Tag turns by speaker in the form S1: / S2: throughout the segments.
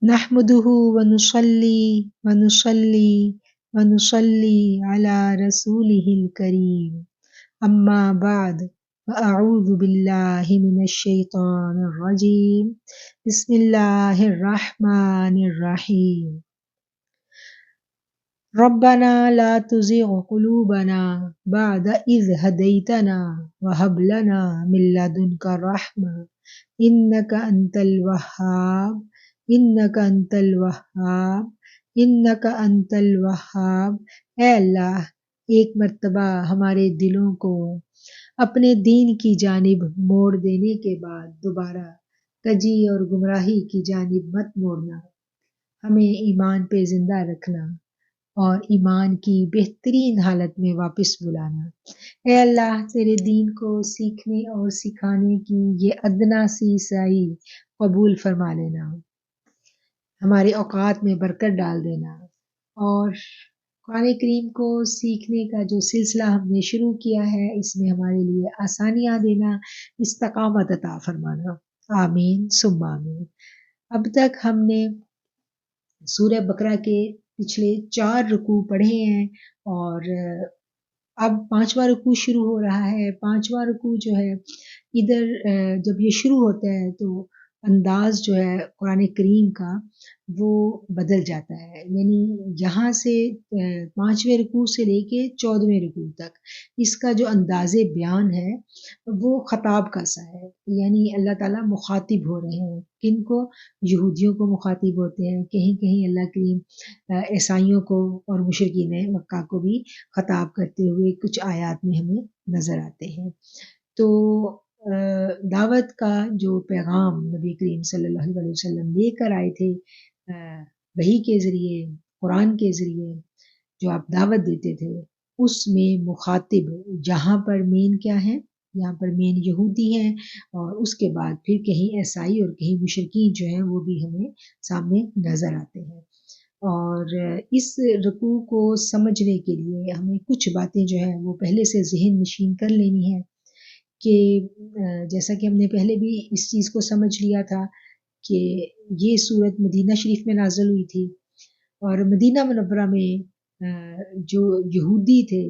S1: نحمده ونصلي على رسوله الكريم أما بعد فأعوذ بالله من الشيطان الرجيم بسم الله الرحمن الرحيم ربنا لا تزغ قلوبنا بعد إذ هديتنا وهب لنا من لدنك رحمة إنك أنت الوهاب انک انت الوہاب انک انت الوہاب۔ اے اللہ، ایک مرتبہ ہمارے دلوں کو اپنے دین کی جانب موڑ دینے کے بعد دوبارہ کجی اور گمراہی کی جانب مت موڑنا، ہمیں ایمان پہ زندہ رکھنا اور ایمان کی بہترین حالت میں واپس بلانا۔ اے اللہ، تیرے دین کو سیکھنے اور سکھانے کی یہ ادنا سی سعی قبول فرما لینا، ہمارے اوقات میں برکت ڈال دینا، اور قرآن کریم کو سیکھنے کا جو سلسلہ ہم نے شروع کیا ہے اس میں ہمارے لیے آسانیاں دینا، استقامت عطا فرمانا، آمین ثم آمین۔ اب تک ہم نے سورہ بقرہ کے پچھلے 4 رکوع پڑھے ہیں، اور اب 5واں رکوع شروع ہو رہا ہے۔ 5واں رکوع جو ہے ادھر جب یہ شروع ہوتا ہے تو انداز جو ہے قرآن کریم کا وہ بدل جاتا ہے، یعنی یہاں سے 5ویں رکوع سے لے کے 14ویں رکوع تک اس کا جو انداز بیان ہے وہ خطاب کا سا ہے، یعنی اللہ تعالیٰ مخاطب ہو رہے ہیں، کن کو؟ یہودیوں کو مخاطب ہوتے ہیں، کہیں کہیں اللہ کریم عیسائیوں کو اور مشرکین مکہ کو بھی خطاب کرتے ہوئے کچھ آیات میں ہمیں نظر آتے ہیں۔ تو دعوت کا جو پیغام نبی کریم صلی اللہ علیہ وسلم لے کر آئے تھے وحی کے ذریعے، قرآن کے ذریعے جو آپ دعوت دیتے تھے، اس میں مخاطب جہاں پر مین کیا ہے؟ یہاں پر مین یہودی ہیں، اور اس کے بعد پھر کہیں عیسائی اور کہیں مشرکین جو ہیں وہ بھی ہمیں سامنے نظر آتے ہیں۔ اور اس رکوع کو سمجھنے کے لیے ہمیں کچھ باتیں جو ہیں وہ پہلے سے ذہن نشین کر لینی ہے، کہ جیسا کہ ہم نے پہلے بھی اس چیز کو سمجھ لیا تھا کہ یہ صورت مدینہ شریف میں نازل ہوئی تھی، اور مدینہ منورہ میں جو یہودی تھے،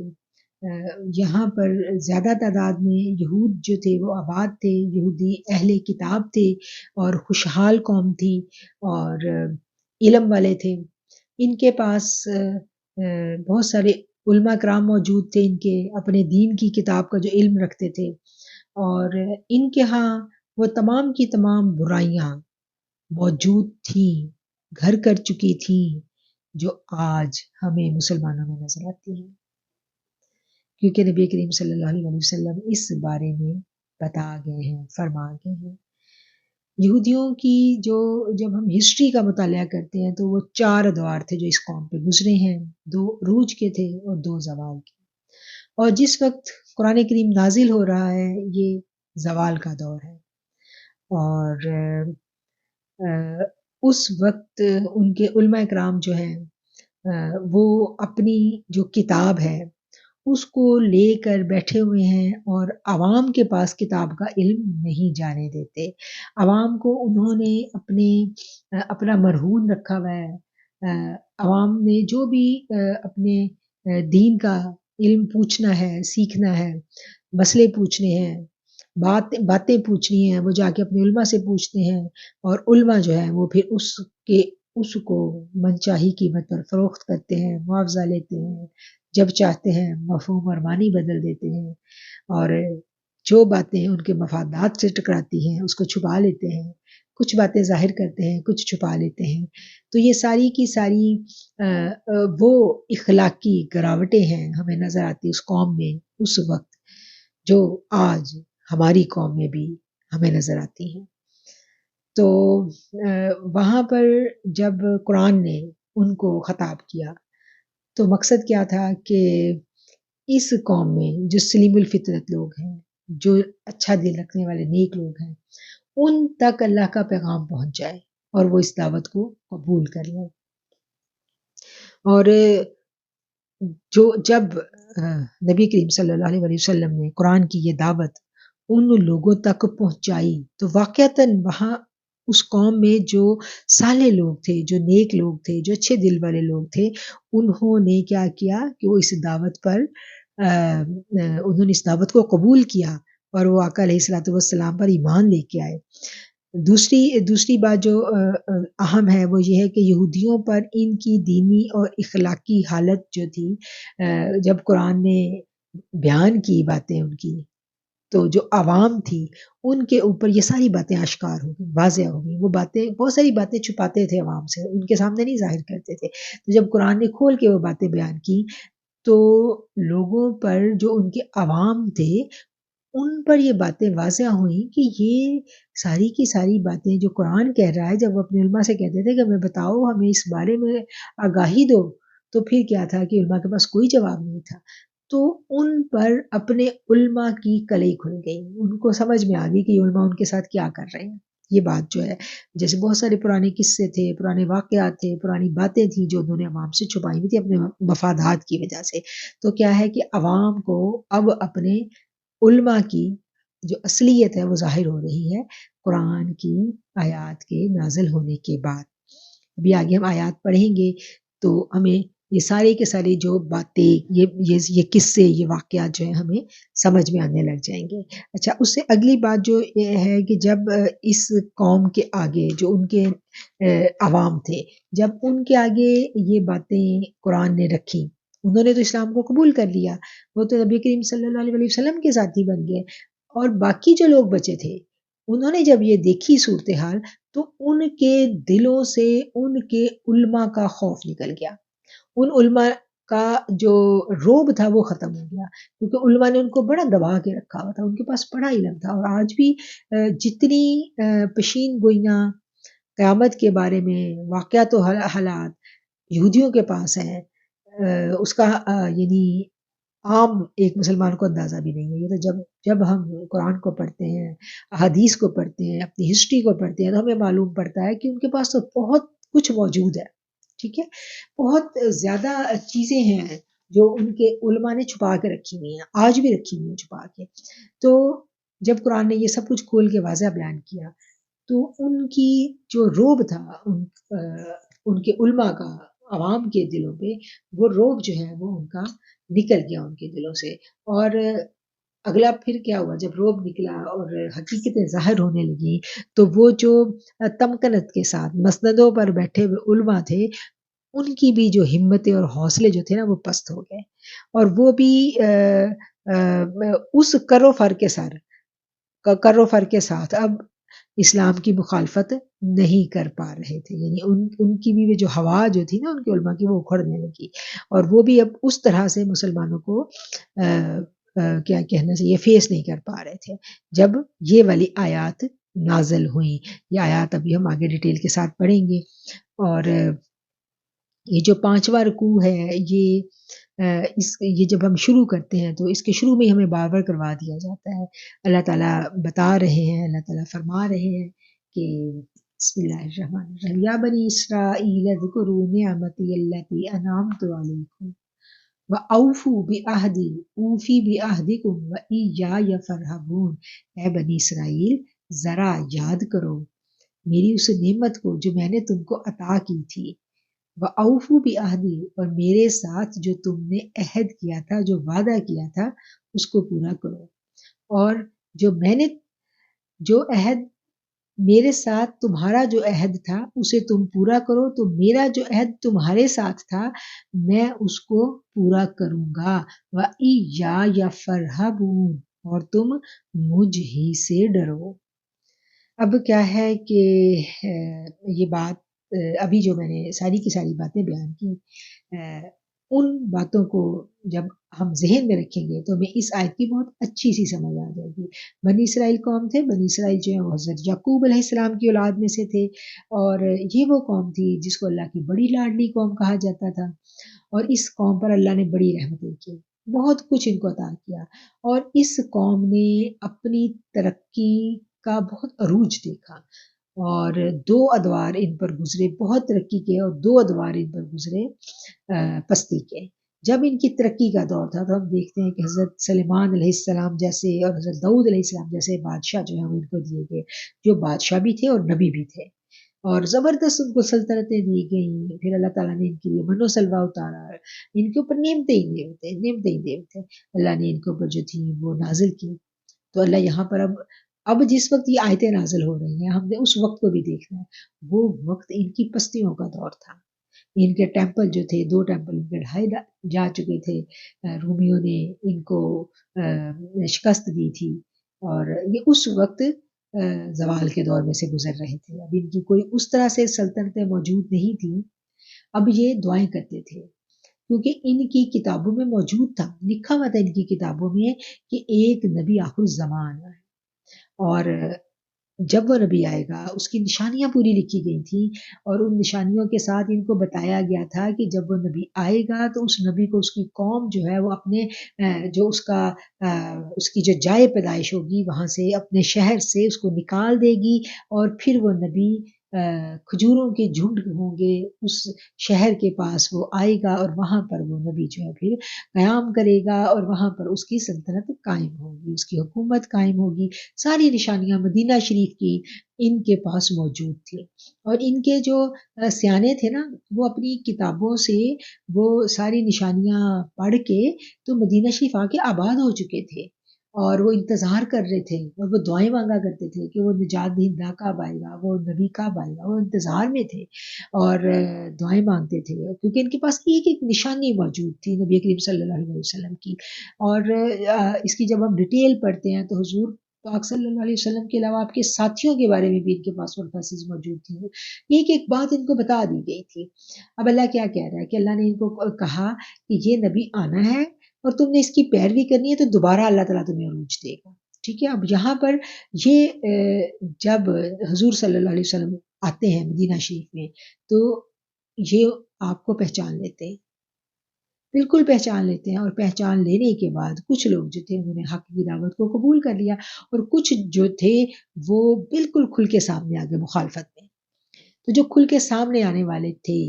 S1: یہاں پر زیادہ تعداد میں یہود جو تھے وہ آباد تھے، یہودی اہل کتاب تھے اور خوشحال قوم تھی اور علم والے تھے۔ ان کے پاس بہت سارے علماء کرام موجود تھے، ان کے اپنے دین کی کتاب کا جو علم رکھتے تھے، اور ان کے ہاں وہ تمام کی تمام برائیاں موجود تھیں، گھر کر چکی تھیں، جو آج ہمیں مسلمانوں میں نظر آتی ہیں، کیونکہ نبی کریم صلی اللہ علیہ وسلم اس بارے میں بتا گئے ہیں، فرما گئے ہیں۔ یہودیوں کی جب ہم ہسٹری کا مطالعہ کرتے ہیں تو وہ 4 ادوار تھے جو اس قوم پہ گزرے ہیں، 2 عروج کے تھے اور 2 زوال کے، اور جس وقت قرآن کریم نازل ہو رہا ہے یہ زوال کا دور ہے، اور اس وقت ان کے علماء کرام جو ہیں وہ اپنی جو کتاب ہے اس کو لے کر بیٹھے ہوئے ہیں، اور عوام کے پاس کتاب کا علم نہیں جانے دیتے۔ عوام کو انہوں نے اپنا مرہون رکھا ہوا ہے، عوام نے جو بھی اپنے دین کا علم پوچھنا ہے، سیکھنا ہے، مسئلے پوچھنے ہیں، باتیں پوچھنی ہیں، وہ جا کے اپنے علماء سے پوچھتے ہیں، اور علماء جو ہے وہ پھر اس کو منچاہی قیمت پر فروخت کرتے ہیں، معاوضہ لیتے ہیں، جب چاہتے ہیں مفہوم اور معنی بدل دیتے ہیں، اور جو باتیں ان کے مفادات سے ٹکراتی ہیں اس کو چھپا لیتے ہیں، کچھ باتیں ظاہر کرتے ہیں، کچھ چھپا لیتے ہیں۔ تو یہ ساری کی ساری وہ اخلاقی گراوٹیں ہیں ہمیں نظر آتی اس قوم میں اس وقت، جو آج ہماری قوم میں بھی ہمیں نظر آتی ہیں۔ تو وہاں پر جب قرآن نے ان کو خطاب کیا تو مقصد کیا تھا کہ اس قوم میں جو سلیم الفطرت لوگ ہیں، جو اچھا دل رکھنے والے نیک لوگ ہیں، ان تک اللہ کا پیغام پہنچ جائے اور وہ اس دعوت کو قبول کر لیں۔ اور جب نبی کریم صلی اللہ علیہ وسلم نے قرآن کی یہ دعوت ان لوگوں تک پہنچائی تو واقعتاً وہاں اس قوم میں جو صالح لوگ تھے، جو نیک لوگ تھے، جو اچھے دل والے لوگ تھے، انہوں نے کیا کیا کہ وہ اس دعوت پر انہوں نے اس دعوت کو قبول کیا اور وہ آقا علیہ الصلوۃ والسلام پر ایمان لے کے آئے۔ دوسری بات جو اہم ہے وہ یہ ہے کہ یہودیوں پر ان کی دینی اور اخلاقی حالت جو تھی، جب قرآن نے بیان کی باتیں ان کی، تو جو عوام تھی ان کے اوپر یہ ساری باتیں آشکار ہو گئی، واضح ہو گئی۔ وہ باتیں، بہت ساری باتیں چھپاتے تھے عوام سے، ان کے سامنے نہیں ظاہر کرتے تھے، تو جب قرآن نے کھول کے وہ باتیں بیان کی تو لوگوں پر، جو ان کے عوام تھے، ان پر یہ باتیں واضح ہوئیں کہ یہ ساری کی ساری باتیں جو قرآن کہہ رہا ہے، جب وہ اپنے علماء سے کہتے تھے کہ ہمیں بتاؤ، ہمیں اس بارے میں آگاہی دو، تو پھر کیا تھا کہ علماء کے پاس کوئی جواب نہیں تھا۔ تو ان پر اپنے علماء کی کلئی کھل گئی، ان کو سمجھ میں آ گئی کہ یہ علماء ان کے ساتھ کیا کر رہے ہیں۔ یہ بات جو ہے، جیسے بہت سارے پرانے قصے تھے، پرانے واقعات تھے، پرانی باتیں تھیں جو انہوں نے عوام سے چھپائی ہوئی تھی اپنے مفادات کی وجہ سے، تو کیا ہے کہ عوام کو اب اپنے علماء کی جو اصلیت ہے وہ ظاہر ہو رہی ہے قرآن کی آیات کے نازل ہونے کے بعد۔ ابھی آگے ہم آیات پڑھیں گے تو ہمیں یہ سارے کے سارے جو باتیں، یہ قصے، یہ واقعات جو ہیں ہمیں سمجھ میں آنے لگ جائیں گے۔ اچھا، اس سے اگلی بات جو یہ ہے کہ جب اس قوم کے آگے جو ان کے عوام تھے، جب ان کے آگے یہ باتیں قرآن نے رکھی، انہوں نے تو اسلام کو قبول کر لیا، وہ تو نبی کریم صلی اللہ علیہ وسلم کے ساتھی بن گئے، اور باقی جو لوگ بچے تھے انہوں نے جب یہ دیکھی صورتحال تو ان کے دلوں سے ان کے علماء کا خوف نکل گیا، ان علماء کا جو روب تھا وہ ختم ہو گیا، کیونکہ علماء نے ان کو بڑا دبا کے رکھا ہوا تھا، ان کے پاس بڑا علم تھا۔ اور آج بھی جتنی پیشین گوئیاں قیامت کے بارے میں واقعات و حالات یہودیوں کے پاس ہیں، اس کا یعنی عام ایک مسلمان کو اندازہ بھی نہیں ہے۔ یہ تو جب ہم قرآن کو پڑھتے ہیں، احادیث کو پڑھتے ہیں، اپنی ہسٹری کو پڑھتے ہیں، تو ہمیں معلوم پڑتا ہے کہ ان کے پاس تو بہت کچھ موجود ہے، ٹھیک ہے، بہت زیادہ چیزیں ہیں جو ان کے علماء نے چھپا کے رکھی ہوئی ہیں، آج بھی رکھی ہوئی ہیں چھپا کے۔ تو جب قرآن نے یہ سب کچھ کھول کے واضح بیان کیا تو ان کی جو روب تھا ان کے علماء کا عوام کے دلوں پہ، وہ روب جو ہے وہ ان کا نکل گیا ان کے دلوں سے۔ اور اگلا پھر کیا ہوا، جب روب نکلا اور حقیقتیں ظاہر ہونے لگی تو وہ جو تمکنت کے ساتھ مسندوں پر بیٹھے ہوئے علماء تھے، ان کی بھی جو ہمتیں اور حوصلے جو تھے نا وہ پست ہو گئے، اور وہ بھی اس کر و فر کے ساتھ اب اسلام کی مخالفت نہیں کر پا رہے تھے، یعنی ان کی بھی جو ہوا جو تھی نا ان کے علماء کی، وہ اکھڑنے لگی، اور وہ بھی اب اس طرح سے مسلمانوں کو کیا کہنا چاہیے، فیس نہیں کر پا رہے تھے جب یہ والی آیات نازل ہوئیں۔ یہ آیات ابھی ہم آگے ڈیٹیل کے ساتھ پڑھیں گے۔ اور یہ جو 5واں رکوع ہے، یہ جب ہم شروع کرتے ہیں تو اس کے شروع میں ہمیں بار بار کروا دیا جاتا ہے۔ اللہ تعالیٰ بتا رہے ہیں، اللہ تعالیٰ فرما رہے ہیں کہ بسم اللہ الرحمن الرحیم، یا بنی اسرائیل اذکروا نعمتی التی انعمت علیکم وَأَوْفُوا بِعَہْدِی أُوفِ بِعَہْدِکُم وَإِیَّایَ فَارْہَبُونِ۔ اے بنی اسرائیل، ذرا یاد کرو میری اس نعمت کو جو میں نے تم کو عطا کی تھی، وَأَوْفُوا بِعَہْدِی، اور میرے ساتھ جو تم نے عہد کیا تھا، جو وعدہ کیا تھا، اس کو پورا کرو، اور جو عہد میرے ساتھ تمہارا جو عہد تھا اسے تم پورا کرو، تو میرا جو عہد تمہارے ساتھ تھا میں اس کو پورا کروں گا۔ وَإِیَّایَ فَارْہَبُونِ، اور تم مجھ ہی سے ڈرو۔ اب کیا ہے کہ یہ بات ابھی جو میں نے ساری کی ساری باتیں بیان کی، ان باتوں کو جب ہم ذہن میں رکھیں گے تو ہمیں اس آیت کی بہت اچھی سی سمجھ آ جائے گی۔ بنی اسرائیل قوم تھے، بنی اسرائیل جو ہے وہ حضرت یعقوب علیہ السلام کی اولاد میں سے تھے، اور یہ وہ قوم تھی جس کو اللہ کی بڑی لاڈلی قوم کہا جاتا تھا، اور اس قوم پر اللہ نے بڑی رحمتیں کی، بہت کچھ ان کو عطا کیا، اور اس قوم نے اپنی ترقی کا بہت عروج دیکھا، اور 2 ادوار ان پر گزرے، بہت ترقی کے، اور 2 ادوار ان پر گزرے پستی کے۔ جب ان کی ترقی کا دور تھا تو ہم دیکھتے ہیں کہ حضرت سلیمان علیہ السلام جیسے اور حضرت داؤد علیہ السلام جیسے بادشاہ جو ہیں وہ ان کو دیے گئے، جو بادشاہ بھی تھے اور نبی بھی تھے، اور زبردست ان کو سلطنتیں دی گئیں. پھر اللہ تعالیٰ نے ان کے لیے من و سلوہ اتارا، ان کے اوپر نعمتیں ہی نعمتیں نعمتیں ہی نعمتیں اللہ نے ان کے اوپر جو تھیں وہ نازل کی. تو اللہ یہاں پر اب جس وقت یہ آیتیں نازل ہو رہی ہیں ہم نے اس وقت کو بھی دیکھنا ہے. وہ وقت ان کی پستیوں کا دور تھا. ان کے ٹیمپل جو تھے، 2 ٹیمپل ان کے ڈھائی جا چکے تھے، رومیوں نے ان کو شکست دی تھی، اور یہ اس وقت زوال کے دور میں سے گزر رہے تھے. اب ان کی کوئی اس طرح سے سلطنتیں موجود نہیں تھیں. اب یہ دعائیں کرتے تھے کیونکہ ان کی کتابوں میں موجود تھا، لکھا ہوا تھا ان کی کتابوں میں کہ ایک نبی آخر الزمان ہے، اور جب وہ نبی آئے گا اس کی نشانیاں پوری لکھی گئی تھیں، اور ان نشانیوں کے ساتھ ان کو بتایا گیا تھا کہ جب وہ نبی آئے گا تو اس نبی کو اس کی قوم جو ہے وہ اپنے جو اس کی جو جائے پیدائش ہوگی وہاں سے اپنے شہر سے اس کو نکال دے گی، اور پھر وہ نبی کھجوروں کے جھنڈ ہوں گے اس شہر کے پاس وہ آئے گا، اور وہاں پر وہ نبی جو ہے پھر قیام کرے گا، اور وہاں پر اس کی سلطنت قائم ہوگی، اس کی حکومت قائم ہوگی. ساری نشانیاں مدینہ شریف کی ان کے پاس موجود تھی، اور ان کے جو سیانے تھے نا وہ اپنی کتابوں سے وہ ساری نشانیاں پڑھ کے تو مدینہ شریف آ کے آباد ہو چکے تھے، اور وہ انتظار کر رہے تھے، اور وہ دعائیں مانگا کرتے تھے کہ وہ نجات دہندہ کب آئے گا، وہ نبی کب آئے گا، وہ انتظار میں تھے اور دعائیں مانگتے تھے، کیونکہ ان کے پاس ایک ایک نشانی موجود تھی نبی کریم صلی اللہ علیہ وسلم کی. اور اس کی جب ہم ڈیٹیل پڑھتے ہیں تو حضور پاک صلی اللہ علیہ وسلم کے علاوہ آپ کے ساتھیوں کے بارے میں بھی ان کے پاس ورثاء موجود تھی، ایک ایک بات ان کو بتا دی گئی تھی. اب اللہ کیا کہہ رہا ہے کہ اللہ نے ان کو کہا کہ یہ نبی آنا ہے اور تم نے اس کی پیروی کرنی ہے تو دوبارہ اللہ تعالیٰ تمہیں عروج دے گا. ٹھیک ہے. اب یہاں پر یہ جب حضور صلی اللہ علیہ وسلم آتے ہیں مدینہ شریف میں تو یہ آپ کو پہچان لیتے ہیں، بالکل پہچان لیتے ہیں، اور پہچان لینے کے بعد کچھ لوگ جو تھے انہوں نے حق کی دعوت کو قبول کر لیا، اور کچھ جو تھے وہ بالکل کھل کے سامنے آگے مخالفت میں. تو جو کھل کے سامنے آنے والے تھے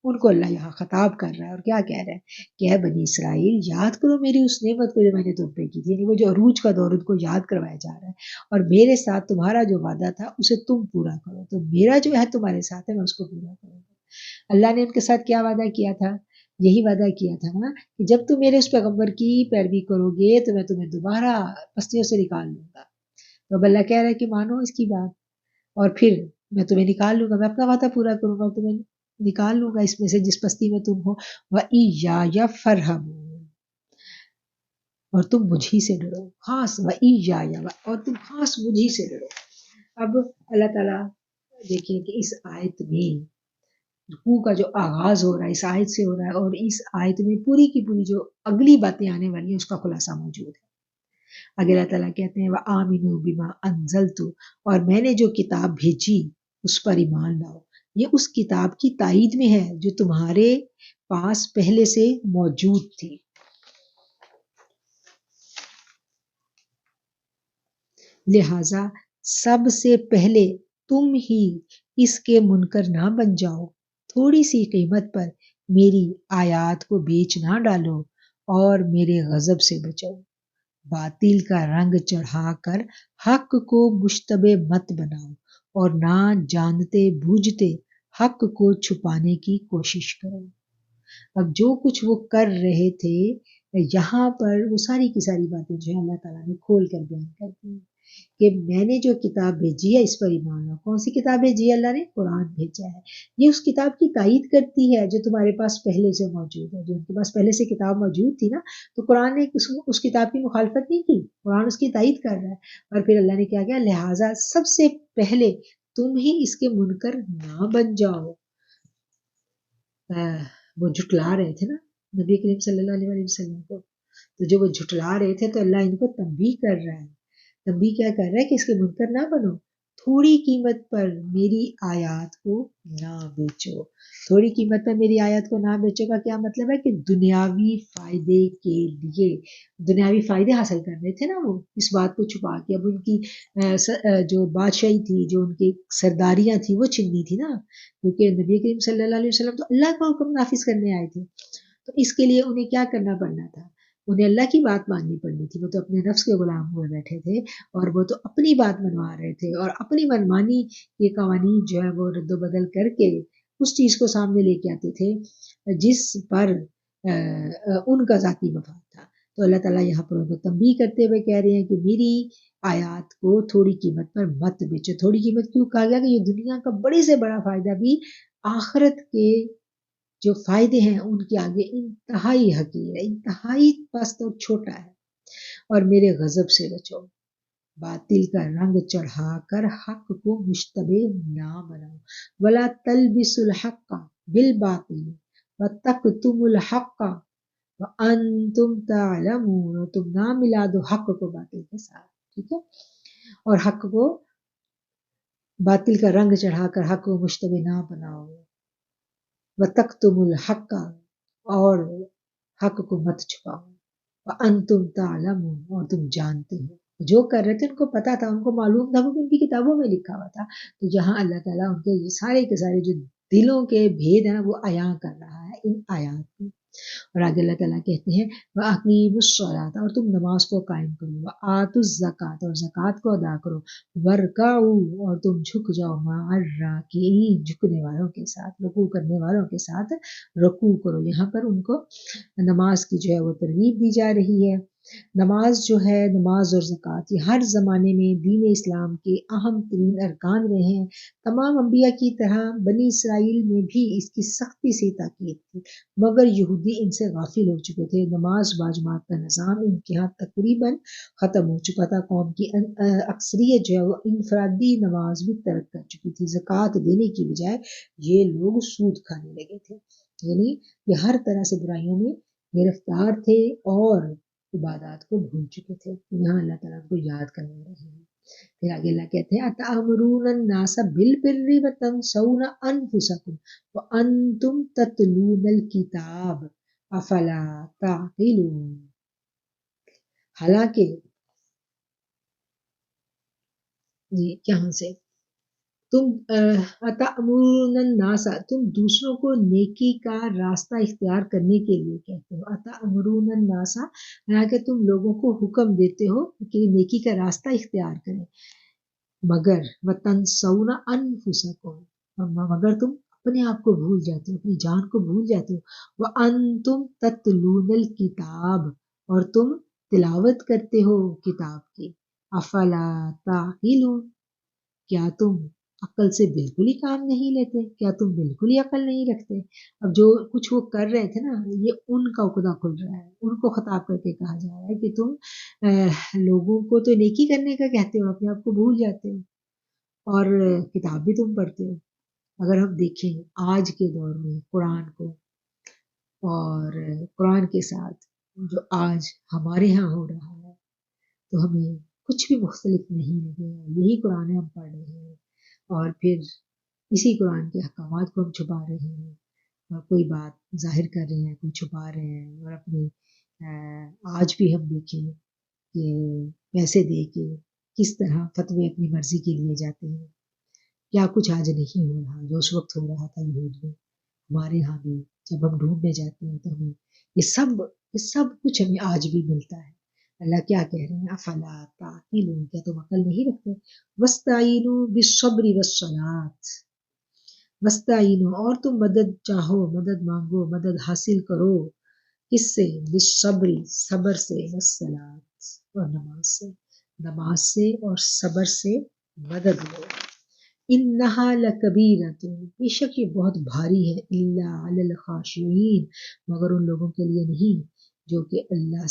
S1: ان کو اللہ یہاں خطاب کر رہا ہے، اور کیا کہہ رہا ہے کہ اے بنی اسرائیل یاد کرو میری اس نعمت کو جو میں نے تم پہ کی تھی، یعنی وہ جو عروج کا دور ان کو یاد کروایا جا رہا ہے، اور میرے ساتھ تمہارا جو وعدہ تھا اسے تم پورا کرو، تو میرا جو ہے تمہارے ساتھ ہے میں اس کو پورا کروں گا. اللہ نے ان کے ساتھ کیا وعدہ کیا تھا؟ یہی وعدہ کیا تھا نا کہ جب تم میرے اس پیغمبر کی پیروی کرو گے تو میں تمہیں دوبارہ پستیوں سے نکال لوں گا. تو اب اللہ کہہ رہا ہے کہ مانو اس کی بات، اور پھر میں تمہیں نکال لوں گا، میں اپنا وعدہ پورا کروں گا، تمہیں نکال لوں گا اس میں سے جس پستی میں تم ہو. وَإِيَّایَ فَارْهَبُونِ، اور تم مجھی سے ڈرو، خاص وَإِيَّایَ، اور تم خاص مجھی سے ڈرو. اب اللہ تعالیٰ دیکھیں کہ اس آیت میں رکوع کا جو آغاز ہو رہا ہے اس آیت سے ہو رہا ہے، اور اس آیت میں پوری کی پوری جو اگلی باتیں آنے والی ہیں اس کا خلاصہ موجود ہے. اگر اللہ تعالیٰ کہتے ہیں وَآمِنُوا بِمَا أَنزَلْتُ، اور میں نے جو کتاب بھیجی اس پر ایمان لاؤ، یہ اس کتاب کی تائید میں ہے جو تمہارے پاس پہلے سے موجود تھی. لہٰذا سب سے پہلے تم ہی اس کے منکر نہ بن جاؤ، تھوڑی سی قیمت پر میری آیات کو بیچ نہ ڈالو، اور میرے غضب سے بچو. باطل کا رنگ چڑھا کر حق کو مشتبہ مت بناؤ، اور نہ جانتے بوجھتے حق کو چھپانے کی کوشش کرو. اب جو کچھ وہ کر رہے تھے یہاں پر وہ ساری کی ساری باتیں جو ہیں اللہ تعالیٰ نے کھول کر بیان کر دی کہ میں نے جو کتاب بھیجی ہے اس پر ایمان لاؤ. کون سی کتاب بھیجی ہے اللہ نے؟ قرآن بھیجا ہے. یہ اس کتاب کی تائید کرتی ہے جو تمہارے پاس پہلے سے موجود ہے. جو ان کے پاس پہلے سے کتاب موجود تھی نا تو قرآن نے اس کتاب کی مخالفت نہیں کی، قرآن اس کی تائید کر رہا ہے. اور پھر اللہ نے کیا کیا؟ لہٰذا سب سے پہلے تم ہی اس کے منکر نہ بن جاؤ. وہ جھٹلا رہے تھے نا نبی کریم صلی اللہ علیہ وسلم کو، تو جو وہ جھٹلا رہے تھے تو اللہ ان کو تنبیہ کر رہا ہے. تنبیہ کیا کر رہا ہے کہ اس کے منکر نہ بنو، تھوڑی قیمت پر میری آیات کو نہ بیچو. تھوڑی قیمت پر میری آیات کو نہ بیچو کا کیا مطلب ہے کہ دنیاوی فائدے کے لیے دنیاوی فائدے حاصل کر رہے تھے نا وہ اس بات کو چھپا کے. اب ان کی جو بادشاہی تھی، جو ان کی سرداریاں تھیں وہ چھننی تھی نا، کیونکہ نبی کریم صلی اللہ علیہ وسلم تو اللہ کا حکم نافذ کرنے آئے تھے. تو اس کے لیے انہیں کیا کرنا پڑنا تھا؟ انہیں اللہ کی بات ماننی پڑنی تھی. وہ تو اپنے نفس کے غلام ہوئے بیٹھے تھے اور وہ تو اپنی بات منوا رہے تھے اور اپنی منمانی یہ قوانین جو ہے وہ رد و بدل کر کے اس چیز کو سامنے لے کے آتے تھے جس پر ان کا ذاتی مفاد تھا. تو اللہ تعالیٰ یہاں پر ان کو تنبیہ کرتے ہوئے کہہ رہے ہیں کہ میری آیات کو تھوڑی قیمت پر مت بیچو. تھوڑی قیمت کیوں کہا گیا؟ کہ یہ دنیا کا بڑے سے بڑا فائدہ بھی آخرت کے جو فائدے ہیں ان کے آگے انتہائی حقیر ہے، انتہائی پست اور چھوٹا ہے. اور میرے غضب سے بچو، باطل کا رنگ چڑھا کر حق کو مشتبہ نہ بناؤ. ولا تلبسوا الحق بالباطل وتکتموا الحق وانتم تعلمون. تم نہ ملا دو حق کو باطل کے ساتھ، ٹھیک ہے؟ اور حق کو باطل کا رنگ چڑھا کر حق کو مشتبہ نہ بناؤ. وتکتموا الحق، اور حق کو مت چھپاؤ. وانتم تعلمون، اور تم جانتے ہو. جو کر رہے تھے ان کو پتا تھا، ان کو معلوم تھا، کیونکہ ان کی کتابوں میں لکھا ہوا تھا. تو یہاں اللہ تعالیٰ ان کے سارے کے سارے جو دلوں کے بھید ہیں وہ عیاں کر رہا ہے ان آیات کو. اور آگے اللہ تعالیٰ کہتے ہیں وَأَقِیمُوا الصَّلَاةَ، اور تم نماز کو قائم کرو. وَآتُوا الزَّکَاةَ، اور زکوٰۃ کو ادا کرو. وَارْکَعُوا، اور تم جھک جاؤ. مَعَ الرَّاکعِینَ، جھکنے والوں کے ساتھ، رکوع کرنے والوں کے ساتھ رکوع کرو. یہاں پر ان کو نماز کی جو ہے وہ ترغیب دی جا رہی ہے. نماز جو ہے، نماز اور زکوٰۃ، یہ ہر زمانے میں دین اسلام کے اہم ترین ارکان رہے ہیں. تمام انبیاء کی طرح بنی اسرائیل میں بھی اس کی سختی سے تاکید تھی، مگر یہودی ان سے غافل ہو چکے تھے. نماز باجماعت کا نظام ان کے ہاں تقریباً ختم ہو چکا تھا. قوم کی اکثریت جو ہے وہ انفرادی نماز بھی ترک کر چکی تھی. زکوٰۃ دینے کی بجائے یہ لوگ سود کھانے لگے تھے، یعنی یہ ہر طرح سے برائیوں میں گرفتار تھے اور عبادات کو بھول چکے تھے. یہاں اللہ تعالیٰ کو یاد کرنے رہے ہیں. پھر آگے اللہ کہتے ہیں اتأمرون الناس بالبر وتنسون انفسکم وانتم تتلون الکتاب افلا تعقلون. حالانکہ یہاں سے تم اتأمرون الناس، تم دوسروں کو نیکی کا راستہ اختیار کرنے کے لیے کہتے ہو. اتأمرون الناس، حالانکہ تم لوگوں کو حکم دیتے ہو کہ نیکی کا راستہ اختیار کریں. مگر وتنسون انفسکم، مگر تم اپنے آپ کو بھول جاتے ہو، اپنی جان کو بھول جاتے ہو. وانتم تتلون الکتاب، اور تم تلاوت کرتے ہو کتاب کی. افلا تعقلون، کیا تم عقل سے بالکل ہی کام نہیں لیتے؟ کیا تم بالکل ہی عقل نہیں رکھتے؟ اب جو کچھ وہ کر رہے تھے نا، یہ ان کا عقدہ کھل رہا ہے. ان کو خطاب کر کے کہا جا رہا ہے کہ تم لوگوں کو تو نیکی کرنے کا کہتے ہو، اپنے آپ کو بھول جاتے ہو، اور کتاب بھی تم پڑھتے ہو. اگر ہم دیکھیں آج کے دور میں قرآن کو اور قرآن کے ساتھ جو آج ہمارے ہاں ہو رہا ہے، تو ہمیں کچھ بھی مختلف نہیں لگے گا. یہی قرآن ہم پڑھ رہے ہیں اور پھر اسی قرآن کے احکامات کو ہم چھپا رہے ہیں، اور کوئی بات ظاہر کر رہے ہیں، کوئی چھپا رہے ہیں. اور اپنی آج بھی ہم دیکھیں کہ پیسے دے کے کس طرح فتوے اپنی مرضی کے لیے جاتے ہیں. کیا کچھ آج نہیں ہو رہا جو اس وقت ہو رہا تھا یہود میں. ہمارے ہاں بھی جب ہم ڈھونڈنے جاتے ہیں تو ہمیں یہ سب کچھ ہمیں آج بھی ملتا ہے. اللہ کیا کہہ رہے ہیں؟ افلا تعقلون، کیا تم عقل نہیں رکھتے؟ وستعینوا بالصبر والصلاۃ، وستعینوا، اور تم مدد چاہو، مدد مانگو، مدد حاصل کرو. کس سے؟ بالصبر، صبر سے، والصلاۃ، اور نماز سے. نماز سے اور صبر سے مدد لو. انہا لکبیرۃ، بے شک یہ بہت بھاری ہے. الا علی الخاشعین، مگر ان لوگوں کے لیے نہیں جو کہ اللہ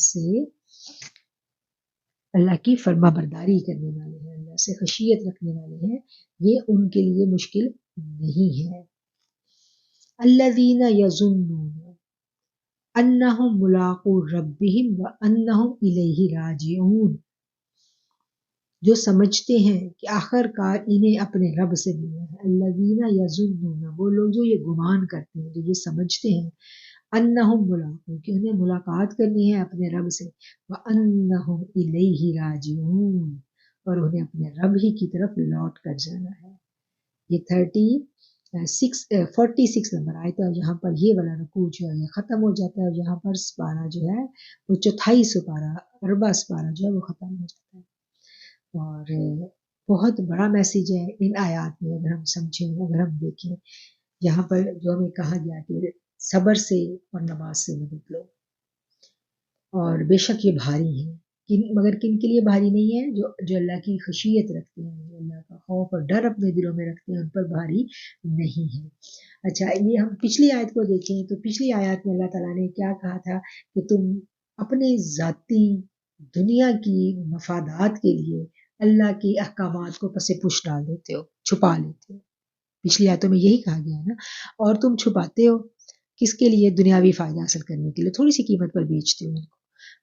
S1: کی فرما برداری کرنے والے ہیں، اللہ سے خشیت رکھنے والے ہیں. یہ ان کے لیے مشکل نہیں ہے. الذین یظنون انہم ملاقو ربہم وانہم الیہ راجعون، جو سمجھتے ہیں کہ آخر کار انہیں اپنے رب سے ملنا ہے. الذین یظنون، وہ لوگ جو یہ گمان کرتے ہیں، جو یہ سمجھتے ہیں انہم ملاقو، کہ انہیں ملاقات کرنی ہے اپنے رب سے. وانہم الیہ راجعون، اور انہیں اپنے رب ہی کی طرف لوٹ کر جانا ہے. یہ 46 نمبر آیت ہے، اور یہاں پر یہ والا رکوع جو ہے یہ ختم ہو جاتا ہے، اور یہاں پر سپارہ جو ہے وہ چوتھائی سپارہ اربع سپارہ جو ہے وہ ختم ہو جاتا ہے۔ اور بہت بڑا میسیج ہے ان آیات میں، اگر ہم سمجھیں، اگر ہم دیکھیں، یہاں پر جو ہمیں کہا گیا کہ صبر سے اور نماز سے مدد لو، اور بے شک یہ بھاری ہے، مگر کن کے لیے بھاری نہیں ہے؟ جو اللہ کی خشیت رکھتے ہیں، جو اللہ کا خوف اور ڈر اپنے دلوں میں رکھتے ہیں، ان پر بھاری نہیں ہے۔ اچھا، یہ ہم پچھلی آیت کو دیکھیں تو پچھلی آیت میں اللہ تعالیٰ نے کیا کہا تھا کہ تم اپنے ذاتی دنیا کی مفادات کے لیے اللہ کی احکامات کو پس پش ڈال دیتے ہو، چھپا لیتے ہو۔ پچھلی آیتوں میں یہی کہا گیا ہے نا، اور تم چھپاتے ہو کس کے لیے؟ دنیاوی فائدہ حاصل کرنے کے لیے، تھوڑی سی قیمت پر بیچتے ہو ان کو۔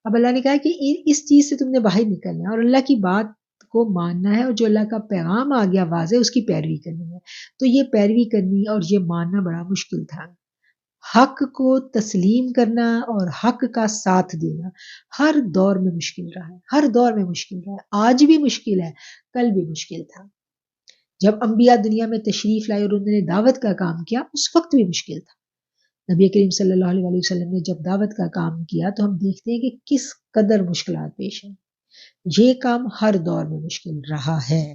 S1: اب اللہ نے کہا کہ اس چیز سے تم نے باہر نکلنا ہے، اور اللہ کی بات کو ماننا ہے، اور جو اللہ کا پیغام آ گیا واضح اس کی پیروی کرنی ہے۔ تو یہ پیروی کرنی اور یہ ماننا بڑا مشکل تھا۔ حق کو تسلیم کرنا اور حق کا ساتھ دینا ہر دور میں مشکل رہا ہے، ہر دور میں مشکل رہا ہے، آج بھی مشکل ہے، کل بھی مشکل تھا۔ جب انبیاء دنیا میں تشریف لائے اور انہوں نے دعوت کا کام کیا، اس وقت بھی مشکل تھا۔ نبی کریم صلی اللہ علیہ وسلم نے جب دعوت کا کام کیا تو ہم دیکھتے ہیں کہ کس قدر مشکلات پیش ہیں۔ یہ کام ہر دور میں مشکل رہا ہے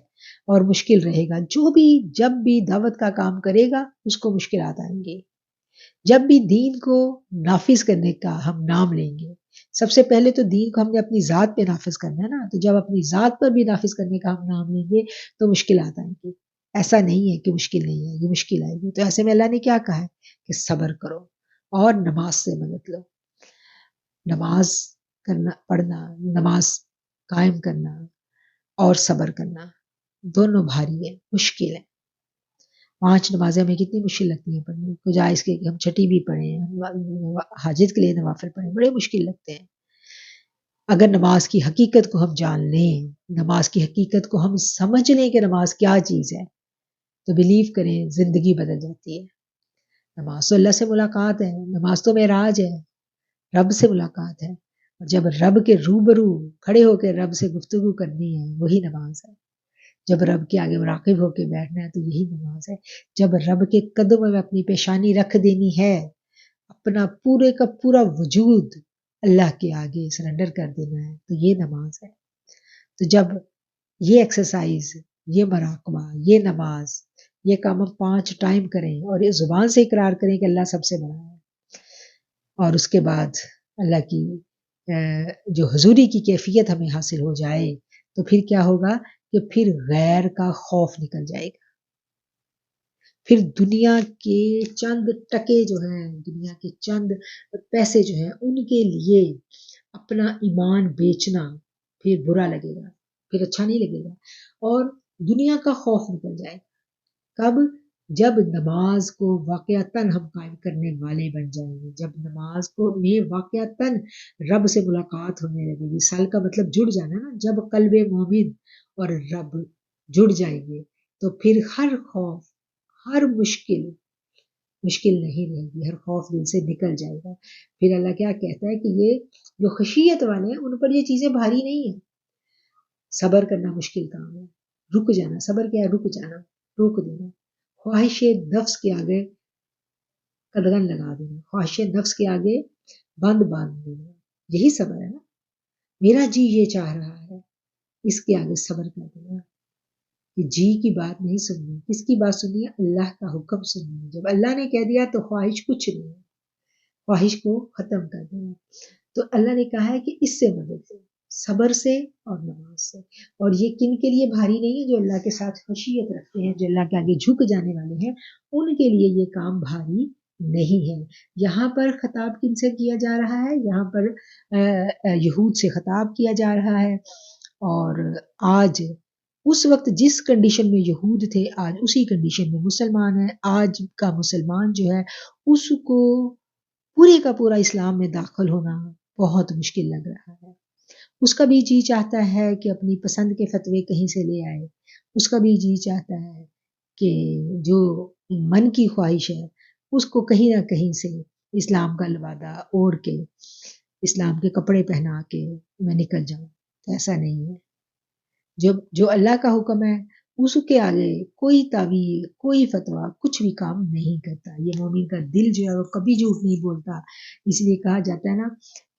S1: اور مشکل رہے گا۔ جو بھی جب بھی دعوت کا کام کرے گا اس کو مشکلات آئیں گے۔ جب بھی دین کو نافذ کرنے کا ہم نام لیں گے، سب سے پہلے تو دین کو ہم نے اپنی ذات پہ نافذ کرنا ہے نا، تو جب اپنی ذات پر بھی نافذ کرنے کا ہم نام لیں گے تو مشکلات آئیں گی۔ ایسا نہیں ہے کہ مشکل نہیں ہے، یہ مشکل آئے گی۔ تو ایسے میں اللہ نے کیا کہا ہے کہ صبر کرو اور نماز سے مدد لو۔ نماز کرنا، پڑھنا، نماز قائم کرنا اور صبر کرنا دونوں بھاری ہے، مشکل ہے۔ 5 نمازیں ہمیں کتنی مشکل لگتی ہیں پڑھنی، بجائے اس کے کہ ہم چھٹی بھی پڑھیں، حاجت کے لیے نوافل پڑھیں، بڑے مشکل لگتے ہیں۔ اگر نماز کی حقیقت کو ہم جان لیں، نماز کی حقیقت کو ہم سمجھ لیں کہ نماز کیا چیز ہے، تو بلیو کریں زندگی بدل جاتی ہے۔ نماز تو اللہ سے ملاقات ہے، نماز تو معراج ہے، رب سے ملاقات ہے، اور جب رب کے روبرو کھڑے ہو کے رب سے گفتگو کرنی ہے وہی نماز ہے۔ جب رب کے آگے مراقب ہو کے بیٹھنا ہے تو یہی نماز ہے۔ جب رب کے قدموں میں اپنی پیشانی رکھ دینی ہے، اپنا پورے کا پورا وجود اللہ کے آگے سرنڈر کر دینا ہے تو یہ نماز ہے۔ تو جب یہ ایکسرسائز، یہ مراقبہ، یہ نماز، یہ کام ہم 5 ٹائم کریں اور اس زبان سے اقرار کریں کہ اللہ سب سے بڑا ہے، اور اس کے بعد اللہ کی جو حضوری کی کیفیت ہمیں حاصل ہو جائے تو پھر کیا ہوگا کہ پھر غیر کا خوف نکل جائے گا۔ پھر دنیا کے چند ٹکے جو ہیں، دنیا کے چند پیسے جو ہیں، ان کے لیے اپنا ایمان بیچنا پھر برا لگے گا، پھر اچھا نہیں لگے گا، اور دنیا کا خوف نکل جائے گا۔ کب؟ جب نماز کو واقعتاً ہم قائم کرنے والے بن جائیں گے، جب نماز کو میں واقعتاً رب سے ملاقات ہونے لگے گی۔ سال کا مطلب جڑ جانا نا، جب قلب مومن اور رب جڑ جائیں گے تو پھر ہر خوف، ہر مشکل نہیں رہے گی، ہر خوف دل سے نکل جائے گا۔ پھر اللہ کیا کہتا ہے کہ یہ جو خشیت والے ہیں ان پر یہ چیزیں بھاری نہیں ہیں۔ صبر کرنا مشکل کام ہے، رک جانا، صبر کیا ہے؟ رک جانا، روک دینا، خواہش نفس کے آگے قدغن لگا دینا، خواہش نفس کے آگے بند باندھ دینا، یہی صبر ہے نا۔ میرا جی یہ چاہ رہا ہے، اس کے آگے صبر کر دینا، کہ جی کی بات نہیں سننی، کس کی بات سننی ہے؟ اللہ کا حکم سننی ہے۔ جب اللہ نے کہہ دیا تو خواہش کچھ نہیں ہے، خواہش کو ختم کر دینا۔ تو اللہ نے کہا ہے کہ اس سے مدد لو، صبر سے اور نماز سے۔ اور یہ کن کے لیے بھاری نہیں ہے؟ جو اللہ کے ساتھ خشیت رکھتے ہیں، جو اللہ کے آگے جھک جانے والے ہیں، ان کے لیے یہ کام بھاری نہیں ہے۔ یہاں پر خطاب کن سے کیا جا رہا ہے؟ یہاں پر یہود سے خطاب کیا جا رہا ہے، اور آج اس وقت جس کنڈیشن میں یہود تھے آج اسی کنڈیشن میں مسلمان ہیں۔ آج کا مسلمان جو ہے اس کو پورے کا پورا اسلام میں داخل ہونا بہت مشکل لگ رہا ہے۔ اس کا بھی جی چاہتا ہے کہ اپنی پسند کے فتوے کہیں سے لے آئے، اس کا بھی جی چاہتا ہے کہ جو من کی خواہش ہے اس کو کہیں نہ کہیں سے اسلام کا لبادہ اوڑھ کے، اسلام کے کپڑے پہنا کے میں نکل جاؤں۔ تو ایسا نہیں ہے۔ جو اللہ کا حکم ہے اس کے آگے کوئی تعویل کوئی فتویٰ کچھ بھی کام نہیں کرتا. یہ مومن کا دل جو ہے وہ کبھی جھوٹ نہیں بولتا. اس لیے کہا جاتا ہے نا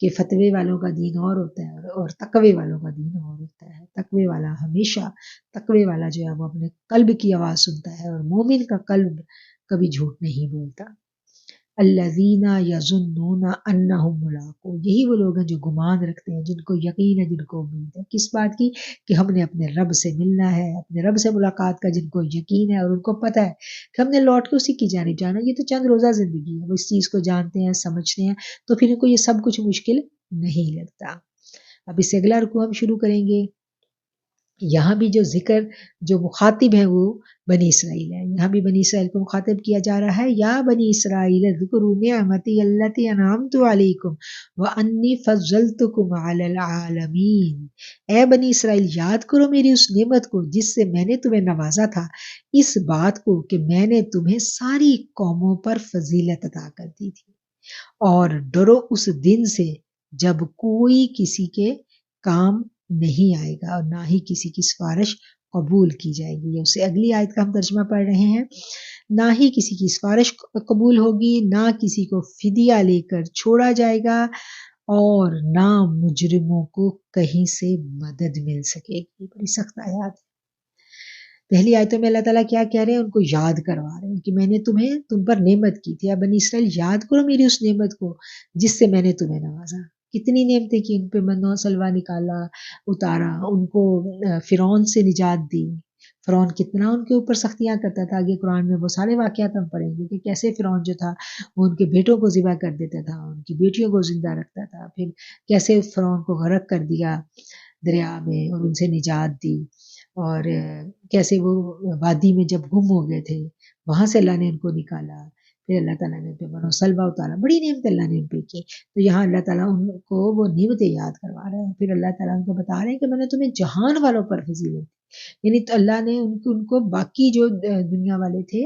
S1: کہ فتوے والوں کا دین اور ہوتا ہے اور تقوی والوں کا دین اور ہوتا ہے. تقوی والا ہمیشہ تقوی والا جو ہے وہ اپنے قلب کی آواز سنتا ہے اور مومن کا قلب کبھی جھوٹ نہیں بولتا. الذین یظنون انہم ملاقو، یہی وہ لوگ ہیں جو گمان رکھتے ہیں، جن کو یقین ہے، جن کو امید ہے کس بات کی کہ ہم نے اپنے رب سے ملنا ہے، اپنے رب سے ملاقات کا جن کو یقین ہے اور ان کو پتہ ہے کہ ہم نے لوٹ کے اسی کی جانب جانا. یہ تو چند روزہ زندگی ہے، وہ اس چیز کو جانتے ہیں سمجھتے ہیں تو پھر ان کو یہ سب کچھ مشکل نہیں لگتا. اب اس سے اگلا رکوع ہم شروع کریں گے. یہاں بھی جو ذکر جو مخاطب ہیں وہ بنی اسرائیل ہے. یہاں بھی بنی اسرائیل کو مخاطب کیا جا رہا ہے. یا بنی اسرائیل اذکروا نعمتی التی انعمت علیکم وانی فضلتکم علی العالمین. اے بنی اسرائیل یاد کرو میری اس نعمت کو جس سے میں نے تمہیں نوازا تھا، اس بات کو کہ میں نے تمہیں ساری قوموں پر فضیلت عطا کر دی تھی. اور ڈرو اس دن سے جب کوئی کسی کے کام نہیں آئے گا اور نہ ہی کسی کی سفارش قبول کی جائے گی. یہ اس سے اگلی آیت کا ہم ترجمہ پڑھ رہے ہیں. نہ ہی کسی کی سفارش قبول ہوگی، نہ کسی کو فدیہ لے کر چھوڑا جائے گا اور نہ مجرموں کو کہیں سے مدد مل سکے گی. بڑی سخت آیات. پہلی آیتوں میں اللہ تعالیٰ کیا کہہ رہے ہیں؟ ان کو یاد کروا رہے ہیں کہ میں نے تم پر نعمت کی تھی. اب بنی اسرائیل یاد کرو میری اس نعمت کو جس سے میں نے تمہیں نوازا. کتنی نعمتیں کی، ان پہ من و سلوہ نکالا، اتارا، ان کو فرعون سے نجات دی. فرعون کتنا ان کے اوپر سختیاں کرتا تھا. آگے قرآن میں وہ سارے واقعات ہم پڑھیں گے کہ کیسے فرعون جو تھا وہ ان کے بیٹوں کو ذبح کر دیتا تھا، ان کی بیٹیوں کو زندہ رکھتا تھا. پھر کیسے فرعون کو غرق کر دیا دریا میں اور ان سے نجات دی. اور کیسے وہ وادی میں جب گم ہو گئے تھے وہاں سے اللہ نے ان کو نکالا. پھر اللہ تعالیٰ نے ان پہ من و سلوہ اتارا. بڑی نعمت اللہ نے ان پہ کی. تو یہاں اللہ تعالیٰ ان کو وہ نعمتیں یاد کروا رہے ہیں. پھر اللہ تعالیٰ ان کو بتا رہے ہیں کہ میں نے تمہیں جہان والوں پر فضیلت دی. یعنی تو اللہ نے ان کو باقی جو دنیا والے تھے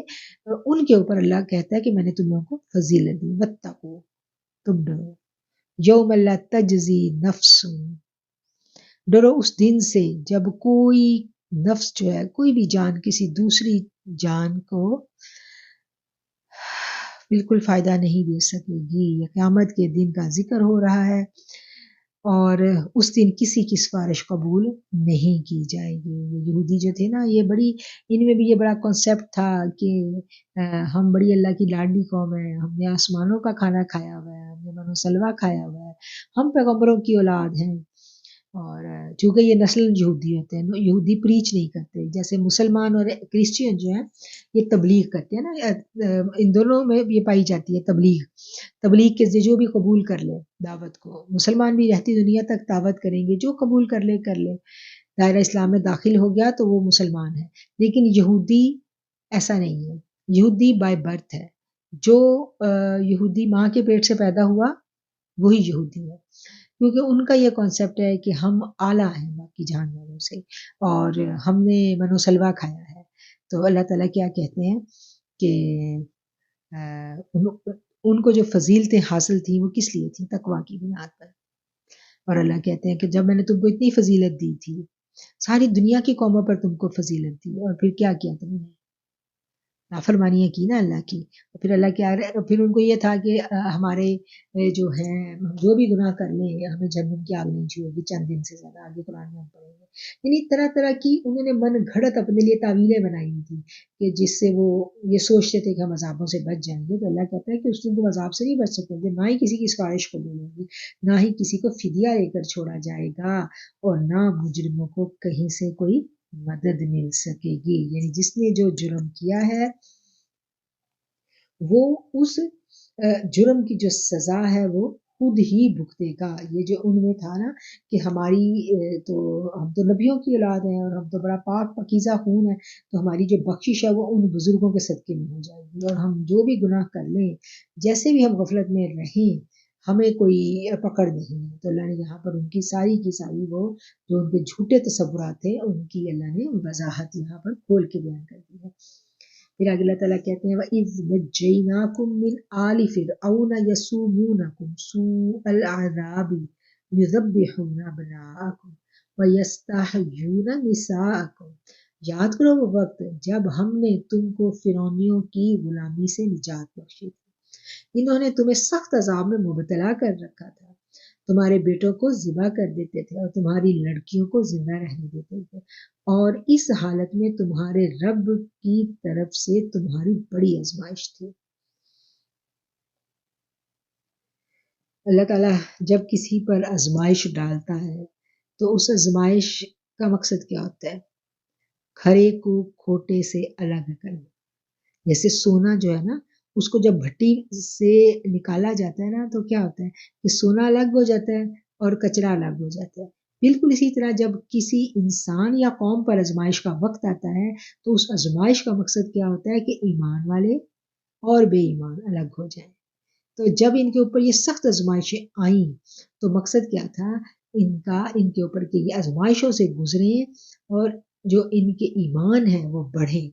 S1: ان کے اوپر اللہ کہتا ہے کہ میں نے تم لوگوں کو فضیلت دی. واتقوا، تم ڈرو، یوم لا تجزی نفس، ڈرو اس دن سے جب کوئی نفس جو ہے، کوئی بھی جان کسی دوسری جان کو بالکل فائدہ نہیں دے سکے گی. یہ قیامت کے دن کا ذکر ہو رہا ہے اور اس دن کسی کی سفارش قبول نہیں کی جائے گی. یہ یہودی جو تھے نا، یہ بڑی ان میں بھی یہ بڑا کنسیپٹ تھا کہ ہم بڑی اللہ کی لاڈلی قوم ہے، ہم نے آسمانوں کا کھانا کھایا ہوا ہے، ہم نے من و سلوہ کھایا ہوا ہے، ہم پیغمبروں کی اولاد ہیں. اور چونکہ یہ نسل یہودی ہوتے ہیں، یہودی پریچ نہیں کرتے. جیسے مسلمان اور کرسچین جو ہیں یہ تبلیغ کرتے ہیں نا، ان دونوں میں یہ پائی جاتی ہے تبلیغ کے جو بھی قبول کر لے دعوت کو. مسلمان بھی رہتی دنیا تک دعوت کریں گے، جو قبول کر لے دائرہ اسلام میں داخل ہو گیا تو وہ مسلمان ہے. لیکن یہودی ایسا نہیں ہے. یہودی بائی برتھ ہے. جو یہودی ماں کے پیٹ سے پیدا ہوا وہی یہودی ہے، کیونکہ ان کا یہ کانسیپٹ ہے کہ ہم اعلیٰ ہیں باقی جانوروں سے اور ہم نے من و سلوہ کھایا ہے. تو اللہ تعالیٰ کیا کہتے ہیں کہ ان کو جو فضیلتیں حاصل تھیں وہ کس لیے تھیں؟ تقویٰ کی بنیاد پر. اور اللہ کہتے ہیں کہ جب میں نے تم کو اتنی فضیلت دی تھی، ساری دنیا کی قوموں پر تم کو فضیلت دی، اور پھر کیا کیا تم نے؟ نافرمانیاں کی نا اللہ کی. پھر اللہ کیا پھر ان کو یہ تھا کہ ہمارے جو ہیں جو بھی گناہ کر لیں ہمیں جہنم کی آگ نہیں چھوئے گی چند دن سے زیادہ. آگے قرآن میں ہم پڑھیں گے. یعنی طرح طرح کی انہوں نے من گھڑت اپنے لیے تعویلیں بنائی ہوئی تھی کہ جس سے وہ یہ سوچتے تھے کہ ہم عذابوں سے بچ جائیں گے. تو اللہ کہتا ہے کہ اس دن تم عذاب سے نہیں بچ سکو گے، نہ ہی کسی کی سفارش قبول ہوگی، نہ ہی کسی کو فدیہ لے کر چھوڑا جائے گا اور نہ مجرموں کو کہیں سے کوئی مدد مل سکے گی. یعنی جس نے جو جرم کیا ہے وہ اس جرم کی جو سزا ہے وہ خود ہی بھگتے گا. یہ جو ان میں تھا نا کہ ہماری تو ہم تو نبیوں کی اولاد ہیں اور ہم تو بڑا پاک پاکیزہ خون ہے، تو ہماری جو بخشش ہے وہ ان بزرگوں کے صدقے میں ہو جائے گی، اور ہم جو بھی گناہ کر لیں، جیسے بھی ہم غفلت میں رہیں، ہمیں کوئی پکڑ نہیں ہے. تو اللہ نے یہاں پر ان کی ساری کی ساری وہ جو ان کے جھوٹے تصورات تھے ان کی اللہ نے وضاحت یہاں پر کھول کے بیان کر دی ہے. پھر آگے اللہ تعالیٰ کہتے ہیں وَإِذْ نَجَّيْنَاكُمْ مِنْ آلِ فِرْعَوْنَ يَسُومُونَكُمْ سُوءَ الْعَذَابِ يُذَبِّحُونَ أَبْنَاءَكُمْ وَيَسْتَحْيُونَ نِسَاءَكُمْ یاد کرو وہ وقت جب ہم نے تم کو فرعونیوں کی غلامی سے نجات بخشی تھی، انہوں نے تمہیں سخت عذاب میں مبتلا کر رکھا تھا، تمہارے بیٹوں کو ذبح کر دیتے تھے اور تمہاری لڑکیوں کو زندہ رہنے دیتے تھے، اور اس حالت میں تمہارے رب کی طرف سے تمہاری بڑی آزمائش تھی۔ اللہ تعالیٰ جب کسی پر آزمائش ڈالتا ہے تو اس آزمائش کا مقصد کیا ہوتا ہے؟ کھرے کو کھوٹے سے الگ کرنا۔ جیسے سونا جو ہے نا، اس کو جب بھٹی سے نکالا جاتا ہے نا تو کیا ہوتا ہے کہ سونا الگ ہو جاتا ہے اور کچرا الگ ہو جاتا ہے۔ بالکل اسی طرح جب کسی انسان یا قوم پر آزمائش کا وقت آتا ہے تو اس آزمائش کا مقصد کیا ہوتا ہے کہ ایمان والے اور بے ایمان الگ ہو جائیں۔ تو جب ان کے اوپر یہ سخت آزمائشیں آئیں تو مقصد کیا تھا ان کے اوپر کہ یہ آزمائشوں سے گزریں اور جو ان کے ایمان ہیں وہ بڑھیں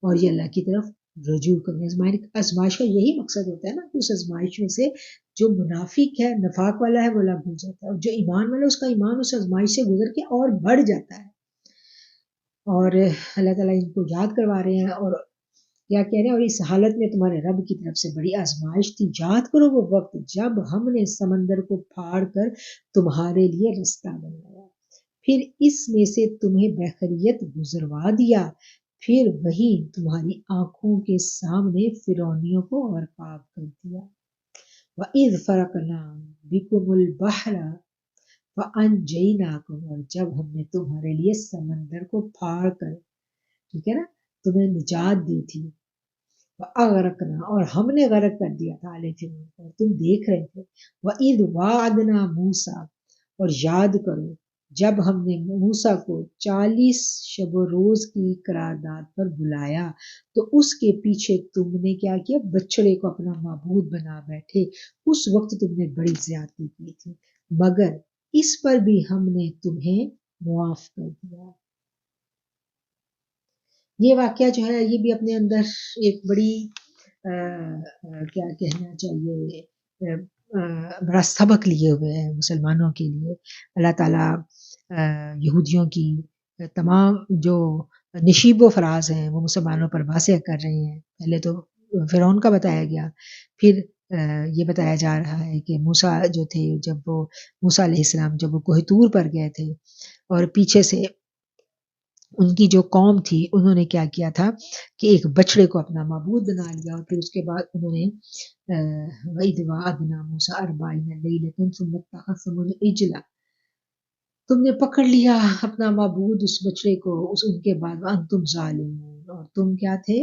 S1: اور یہ اللہ کی طرف رجوع کریں۔ آزمائش کا یہی مقصد ہوتا ہے نا کہ اس آزمائش میں سے جو منافق ہے، نفاق والا ہے، وہ الگ ہو جاتا ہے، اور جو ایمان والا ہے اس کا ایمان اس آزمائش سے گزر کے اور بڑھ جاتا ہے۔ اور اللہ تعالیٰ ان کو یاد کروا رہے ہیں اور کیا کہہ رہے ہیں، اور اس حالت میں تمہارے رب کی طرف سے بڑی آزمائش تھی، یاد کرو وہ وقت جب ہم نے سمندر کو پھاڑ کر تمہارے لیے رستہ بنایا، پھر اس میں سے تمہیں بحریت گزروا دیا، پھر وہی تمہاری آنکھوں کے سامنے فرعونیوں کو غرقاب کر دیا۔ وَإِذْ فَرَقْنَا بِكُمُ الْبَحْرَ فَأَنْجَيْنَاكُمْ، اور جب ہم نے تمہارے لیے سمندر کو پھاڑ کر، ٹھیک ہے نا، تمہیں نجات دی تھی، وَأَغْرَقْنَا، اور ہم نے غرق کر دیا تھا آل فرعون کو، اور تم دیکھ رہے تھے۔ وَإِذْ وَعَدْنَا مُوسَىٰ، اور یاد کرو جب ہم نے موسیٰ کو 40 شب و روز کی قرارداد پر بلایا تو اس کے پیچھے تم نے کیا کیا؟ بچڑے کو اپنا معبود بنا بیٹھے، اس وقت تم نے بڑی زیادتی کی تھی، مگر اس پر بھی ہم نے تمہیں معاف کر دیا۔ یہ واقعہ جو ہے یہ بھی اپنے اندر ایک بڑی کیا کہنا چاہیے بڑا سبق لیے ہوئے ہے مسلمانوں کے لیے۔ اللہ تعالیٰ یہودیوں کی تمام جو نشیب و فراز ہیں وہ مسلمانوں پر واضح کر رہے ہیں۔ پہلے تو فرعون کا بتایا گیا، پھر یہ بتایا جا رہا ہے کہ موسیٰ جو تھے، جب وہ موسیٰ علیہ السلام جب وہ کوہ طور پر گئے تھے اور پیچھے سے ان کی جو قوم تھی انہوں نے کیا کیا تھا کہ ایک بچڑے کو اپنا معبود بنا لیا، اور پھر اس کے بعد انہوں نے وَإِذْ وَعَدْنَا مُوسَىٰ 40 لَيْلَةً ثُمَّ اتَّخَذْتُمُ الْعِجْلَ، تم نے پکڑ لیا اپنا معبود اس بچڑے کو، ان کے بعد وَأَنْتُمْ ظَالِمُونَ، اور تم کیا تھے؟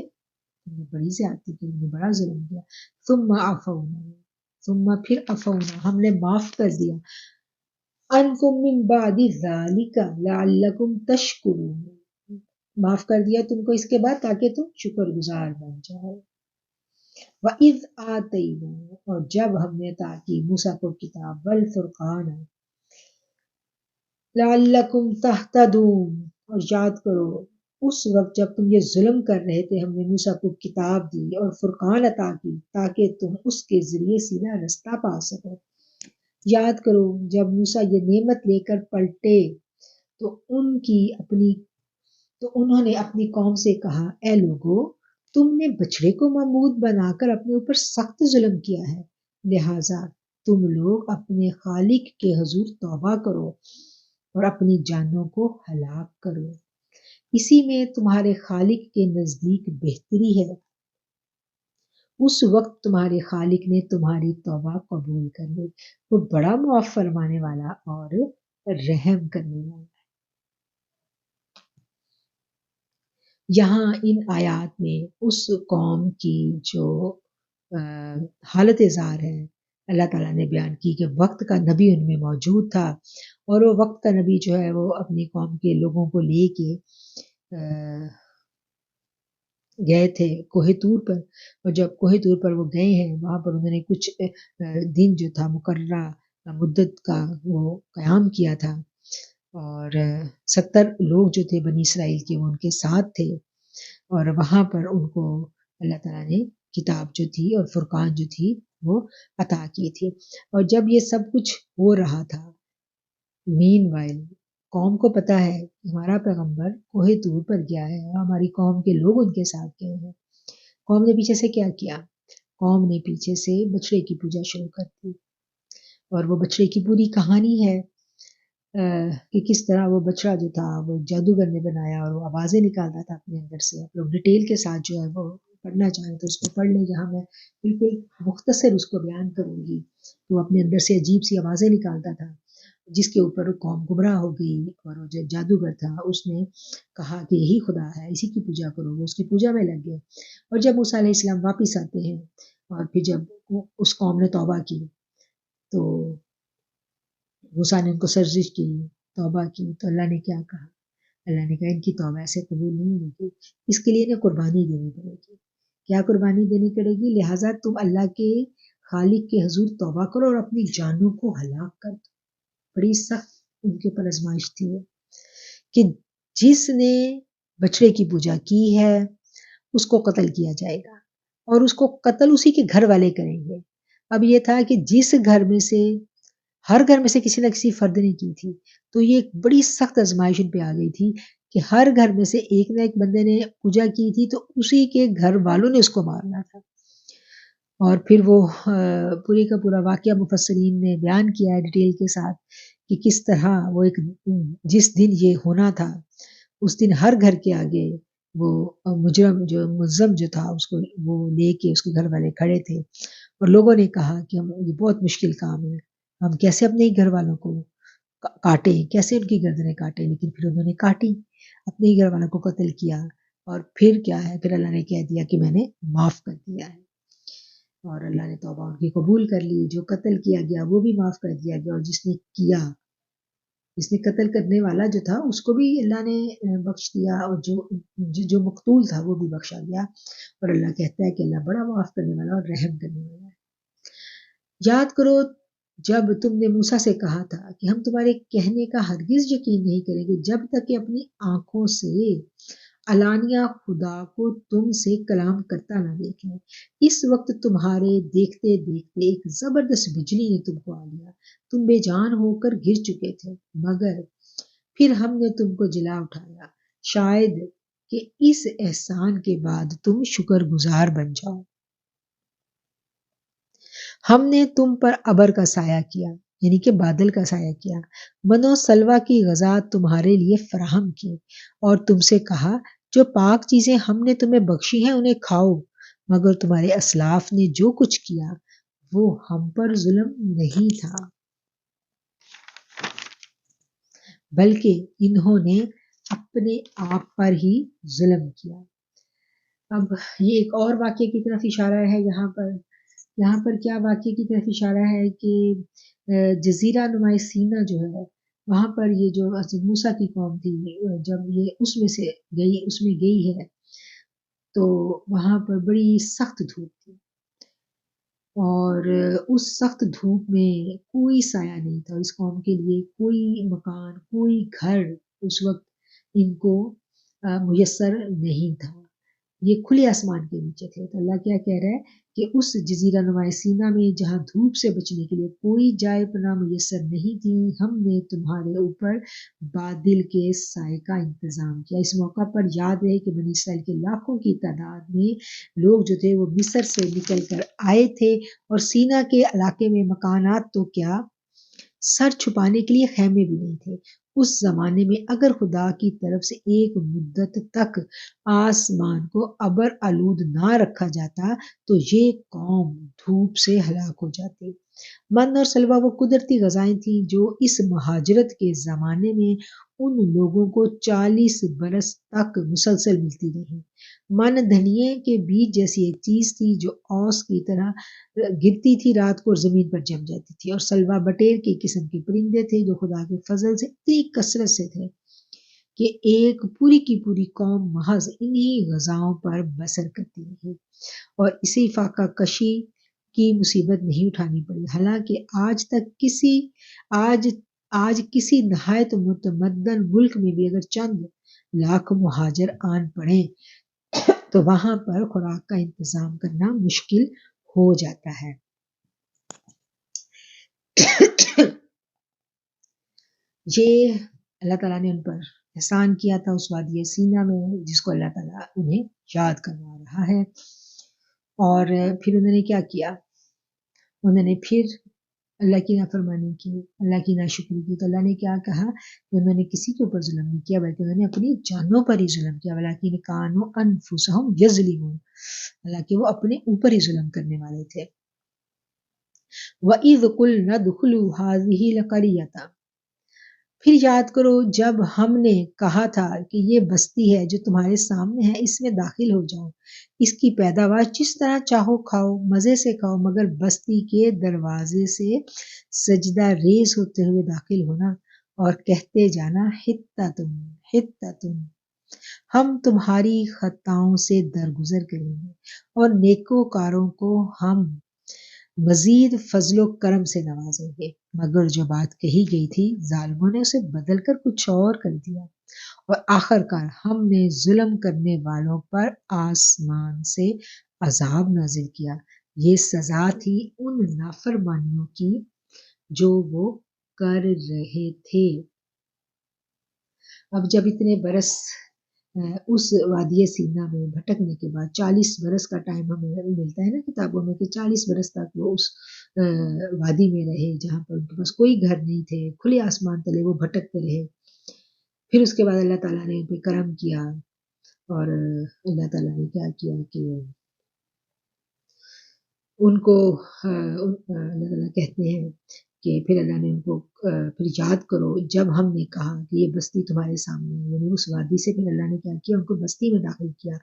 S1: تم نے بڑی زیادتی کی، تم نے بڑا ظلم کیا۔ ثُمَّ عَفَوْنَا، ثم پھر عفونا، ہم نے معاف کر دیا، عنکم من بعد ذالک لعلکم تشکرون، معاف کر دیا تم کو اس کے بعد تاکہ تم شکر گزار بن جاؤ۔ وَإِذْ آتَيْنَا، اور جب ہم نے عطا کی موسیٰ کو کتاب، والفرقان لعلکم تہتدون، اور یاد کرو اس وقت جب تم یہ ظلم کر رہے تھے ہم نے موسیٰ کو کتاب دی اور فرقان عطا کی تاکہ تم اس کے ذریعے سیدھا رستہ پا سکو۔ یاد کرو جب موسیٰ یہ نعمت لے کر پلٹے تو انہوں نے اپنی قوم سے کہا، اے لوگو تم نے بچڑے کو معبود بنا کر اپنے اوپر سخت ظلم کیا ہے، لہٰذا تم لوگ اپنے خالق کے حضور توبہ کرو اور اپنی جانوں کو ہلاک کرو، اسی میں تمہارے خالق کے نزدیک بہتری ہے، اس وقت تمہارے خالق نے تمہاری توبہ قبول کر لی، وہ بڑا معاف فرمانے والا اور رحم کرنے والا۔ یہاں ان آیات میں اس قوم کی جو حالت زار ہے اللہ تعالیٰ نے بیان کی کہ وقت کا نبی ان میں موجود تھا، اور وہ وقت کا نبی جو ہے وہ اپنی قوم کے لوگوں کو لے کے گئے تھے کوہ طور پر، اور جب کوہ طور پر وہ گئے ہیں وہاں پر انہوں نے کچھ دن جو تھا مقررہ مدت کا وہ قیام کیا تھا، اور 70 لوگ جو تھے بنی اسرائیل کے وہ ان کے ساتھ تھے، اور وہاں پر ان کو اللہ تعالیٰ نے کتاب جو تھی اور فرقان جو تھی وہ عطا کی تھی۔ اور جب یہ سب کچھ ہو رہا تھا، مین وائل قوم کو پتا ہے کہ ہمارا پیغمبر کوہ طور پر گیا ہے اور ہماری قوم کے لوگ ان کے ساتھ گئے ہیں. قوم نے پیچھے سے کیا کیا؟ قوم نے پیچھے سے بچڑے کی پوجا شروع کر دی. اور وہ بچڑے کی پوری کہانی ہے کہ کس طرح وہ بچڑا جو تھا وہ جادوگر نے بنایا اور وہ آوازیں نکالتا تھا اپنے اندر سے. آپ لوگ ڈیٹیل کے ساتھ جو ہے وہ پڑھنا چاہیں تو اس کو پڑھ لیں. جہاں میں بالکل مختصر اس کو بیان کروں گی. وہ اپنے اندر سے عجیب سی آوازیں نکالتا تھا جس کے اوپر وہ قوم گمراہ ہو گئی. اور وہ جو جادوگر تھا اس نے کہا کہ یہی خدا ہے، اسی کی پوجا کرو. وہ اس کی پوجا میں لگ گئے. اور جب موسیٰ علیہ السلام واپس آتے ہیں اور پھر جب اس قوم نے توبہ کی تو موسیٰ نے ان کو سرزش کی، توبہ کی، تو اللہ نے کیا کہا؟ اللہ نے کہا ان کی توبہ ایسے قبول نہیں ہوگی، اس کے لیے انہیں قربانی دینی پڑے گی. کیا قربانی دینی پڑے گی؟ لہٰذا تم اللہ کے خالق کے حضور توبہ کرو اور اپنی جانوں کو ہلاک کر دو. بڑی سخت ان کے اوپر آزمائش تھی کہ جس نے بچڑے کی پوجا کی ہے اس کو قتل کیا جائے گا اور اس کو قتل اسی کے گھر والے کریں گے. اب یہ تھا کہ جس گھر میں سے ہر گھر میں سے کسی نہ کسی فرد نے کی تھی تو یہ ایک بڑی سخت آزمائش ان پہ آ گئی تھی کہ ہر گھر میں سے ایک نہ ایک بندے نے پوجا کی تھی تو اسی کے گھر والوں نے اس کو مارنا تھا. اور پھر وہ پورے کا پورا واقعہ مفسرین نے بیان کیا ہے ڈیٹیل کے ساتھ کہ کس طرح وہ ایک جس دن یہ ہونا تھا اس دن ہر گھر کے آگے وہ مجرم جو ملزم جو تھا اس کو وہ لے کے اس کے گھر والے کھڑے تھے اور لوگوں نے کہا کہ ہم یہ بہت مشکل کام ہے، ہم کیسے اپنے ہی گھر والوں کو کاٹیں، کیسے ان کی گردنیں کاٹیں. لیکن پھر انہوں نے کاٹی، اپنے ہی گھر والوں کو قتل کیا. اور پھر کیا ہے، پھر اللہ نے کہہ دیا کہ میں نے معاف کر دیا ہے. اور اللہ نے توبہ ان کی قبول کر لی. جو قتل کیا گیا وہ بھی معاف کر دیا گیا اور جس نے قتل کرنے والا جو تھا اس کو بھی اللہ نے بخش دیا اور جو مقتول تھا وہ بھی بخشا گیا. اور اللہ کہتا ہے کہ اللہ بڑا معاف کرنے والا اور رحم کرنے والا ہے. یاد کرو جب تم نے موسیٰ سے کہا تھا کہ ہم تمہارے کہنے کا ہرگز یقین نہیں کریں گے جب تک کہ اپنی آنکھوں سے علانیہ خدا کو تم سے کلام کرتا نہ دیکھیں. اس وقت تمہارے دیکھتے دیکھتے ایک زبردست بجلی نے تم کو آ لیا، تم بے جان ہو کر گر چکے تھے، مگر پھر ہم نے تم کو جلا اٹھایا، شاید کہ اس احسان کے بعد تم شکر گزار بن جاؤ. ہم نے تم پر ابر کا سایہ کیا، یعنی کہ بادل کا سایہ کیا، منو سلوا کی غذا تمہارے لیے فراہم کی اور تم سے کہا جو پاک چیزیں ہم نے تمہیں بخشی ہیں انہیں کھاؤ، مگر تمہارے اسلاف نے جو کچھ کیا وہ ہم پر ظلم نہیں تھا بلکہ انہوں نے اپنے آپ پر ہی ظلم کیا. اب یہ ایک اور واقعے کی طرف اشارہ ہے. یہاں پر کیا واقعے کی طرف اشارہ ہے کہ جزیرہ نمائے سینا جو ہے وہاں پر یہ جو حضرت موسیٰ کی قوم تھی جب یہ اس میں گئی ہے تو وہاں پر بڑی سخت دھوپ تھی اور اس سخت دھوپ میں کوئی سایہ نہیں تھا. اس قوم کے لیے کوئی مکان، کوئی گھر اس وقت ان کو میسر نہیں تھا. یہ کھلے آسمان کے نیچے تھے. تو اللہ کیا کہہ رہا ہے کہ اس جزیرہ نمائے سینا میں جہاں دھوپ سے بچنے کے لیے کوئی جائے پناہ میسر نہیں تھی، ہم نے تمہارے اوپر بادل کے سائے کا انتظام کیا. اس موقع پر یاد رہے کہ بنی اسرائیل کے لاکھوں کی تعداد میں لوگ جو تھے وہ مصر سے نکل کر آئے تھے اور سینا کے علاقے میں مکانات تو کیا سر چھپانے کے لیے خیمے بھی نہیں تھے. اس زمانے میں اگر خدا کی طرف سے ایک مدت تک آسمان کو ابر آلود نہ رکھا جاتا تو یہ قوم دھوپ سے ہلاک ہو جاتی. من اور سلوا وہ قدرتی غذائیں تھیں جو اس مہاجرت کے زمانے میں ان لوگوں کو 40 برس تک مسلسل ملتی رہی. من دھنیے کے بیج جیسی ایک چیز تھی جو اوس کی طرح گرتی تھی رات کو اور زمین پر جم جاتی تھی. اور سلوا بٹیر کی قسم کے پرندے تھے جو خدا کے فضل سے اتنی کثرت سے تھے کہ ایک پوری کی پوری قوم محض انہی غذاؤں پر بسر کرتی رہی اور اسے فاقہ کشی کی مصیبت نہیں اٹھانی پڑی. حالانکہ آج کسی نہایت متمدن ملک میں بھی اگر چند لاکھ مہاجر آن پڑیں تو وہاں پر خوراک کا انتظام کرنا مشکل ہو جاتا ہے. یہ اللہ تعالیٰ نے ان پر احسان کیا تھا اس وادی سینا میں، جس کو اللہ تعالیٰ انہیں یاد کروا رہا ہے۔ اور پھر انہوں نے کیا کیا، انہوں نے پھر اللہ کی نافرمانی کی، اللہ کی ناشکری کی، تو اللہ نے کیا کہا کہ انہوں نے کسی کے اوپر ظلم نہیں کیا بلکہ انہوں نے اپنی جانوں پر ہی ظلم کیا، وَلَٰكِنْ كَانُوا أَنفُسَهُمْ يَظْلِمُونَ، حالانکہ وہ اپنے اوپر ہی ظلم کرنے والے تھے۔ وَإِذْ قُلْنَا ادْخُلُوا هَٰذِهِ الْقَرْيَةَ، پھر یاد کرو جب ہم نے کہا تھا کہ یہ بستی ہے جو تمہارے سامنے ہے، اس میں داخل ہو جاؤ، اس کی پیداوار جس طرح چاہو کھاؤ، مزے سے کھاؤ، مگر بستی کے دروازے سے سجدہ ریز ہوتے ہوئے داخل ہونا اور کہتے جانا حطۃ حطۃ، ہم تمہاری خطاؤں سے درگزر کریں گے اور نیکوکاروں کو ہم مزید فضل و کرم سے نوازیں گے۔ مگر جو بات کہی گئی تھی ظالموں نے اسے بدل کر کچھ اور کر دیا، اور آخر کار ہم نے ظلم کرنے والوں پر آسمان سے عذاب نازل کیا، یہ سزا تھی ان نافرمانیوں کی جو وہ کر رہے تھے۔ اب جب اتنے برس اس وادی سینا میں بھٹکنے کے بعد 40 برس کا ٹائم ہمیں ملتا ہے نا کتابوں میں کہ 40 برس تک وہ اس وادی میں رہے جہاں پر ان کے پاس کوئی گھر نہیں تھے، کھلے آسمان تلے وہ بھٹکتے رہے۔ پھر اس کے بعد اللہ تعالیٰ نے ان پہ کرم کیا، اور اللہ تعالیٰ نے کیا کیا کہ ان کو اللہ تعالیٰ کہتے ہیں کہ پھر اللہ نے ان کو پھر یاد کرو جب ہم نے کہا کہ یہ بستی تمہارے سامنے ہے، یعنی اس وادی سے پھر اللہ نے کیا کیا، ان کو بستی میں داخل کیا،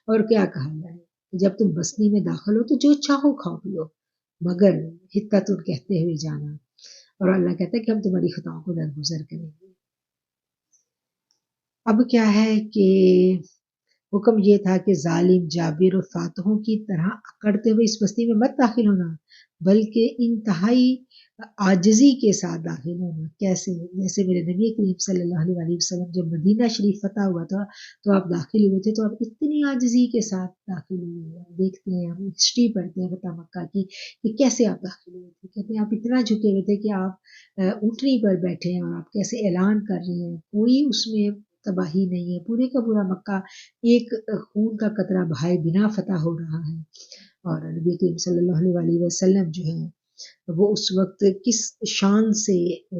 S1: اور کیا کہا اللہ نے، جب تم بستی میں داخل ہو تو جو چاہو کھاؤ پیو، مگر حطۃ کہتے ہوئے جانا، اور اللہ کہتا ہے کہ ہم تمہاری خطاؤں کو درگزر کریں گے۔ اب کیا ہے کہ حکم یہ تھا کہ ظالم جابر اور فاتحوں کی طرح اکڑتے ہوئے اس بستی میں مت داخل ہونا، بلکہ انتہائی عاجزی کے ساتھ داخل ہونا۔ کیسے؟ جیسے میرے نبی کریم صلی اللہ علیہ وسلم جب مدینہ شریف فتح ہوا تھا تو آپ داخل ہوئے تھے، تو آپ اتنی عاجزی کے ساتھ داخل ہوئے ہیں۔ دیکھتے ہیں، ہم ہسٹری پڑھتے ہیں فتح مکہ کی کہ کیسے آپ داخل ہوئے تھے، کہتے ہیں آپ اتنا جھکے ہوئے تھے کہ آپ اونٹنی پر بیٹھے ہیں اور آپ کیسے اعلان کر رہے ہیں، کوئی اس میں تباہی نہیں ہے، پورے کا پورا مکہ ایک خون کا قطرہ بہائے بنا فتح ہو رہا ہے، اور نبی کریم صلی اللہ علیہ وسلم جو ہیں وہ اس وقت کس شان سے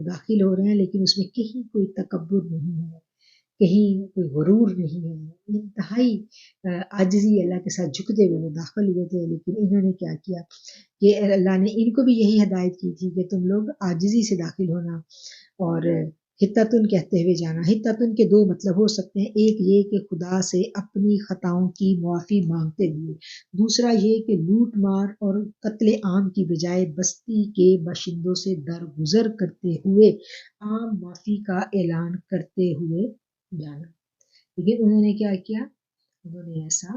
S1: داخل ہو رہے ہیں، لیکن اس میں کہیں کوئی تکبر نہیں ہے، کہیں کوئی غرور نہیں ہے، انتہائی عاجزی اللہ کے ساتھ جھکتے ہوئے وہ داخل ہوئے تھے۔ لیکن انہوں نے کیا کیا کہ اللہ نے ان کو بھی یہی ہدایت کی تھی کہ تم لوگ عاجزی سے داخل ہونا اور حطۃ کہتے ہوئے جانا۔ حطۃ کے دو مطلب ہو سکتے ہیں، ایک یہ کہ خدا سے اپنی خطاؤں کی معافی مانگتے ہوئے، دوسرا یہ کہ لوٹ مار اور قتل عام کی بجائے بستی کے باشندوں سے درگزر کرتے ہوئے عام معافی کا اعلان کرتے ہوئے جانا۔ لیکن انہوں نے کیا کیا، انہوں نے ایسا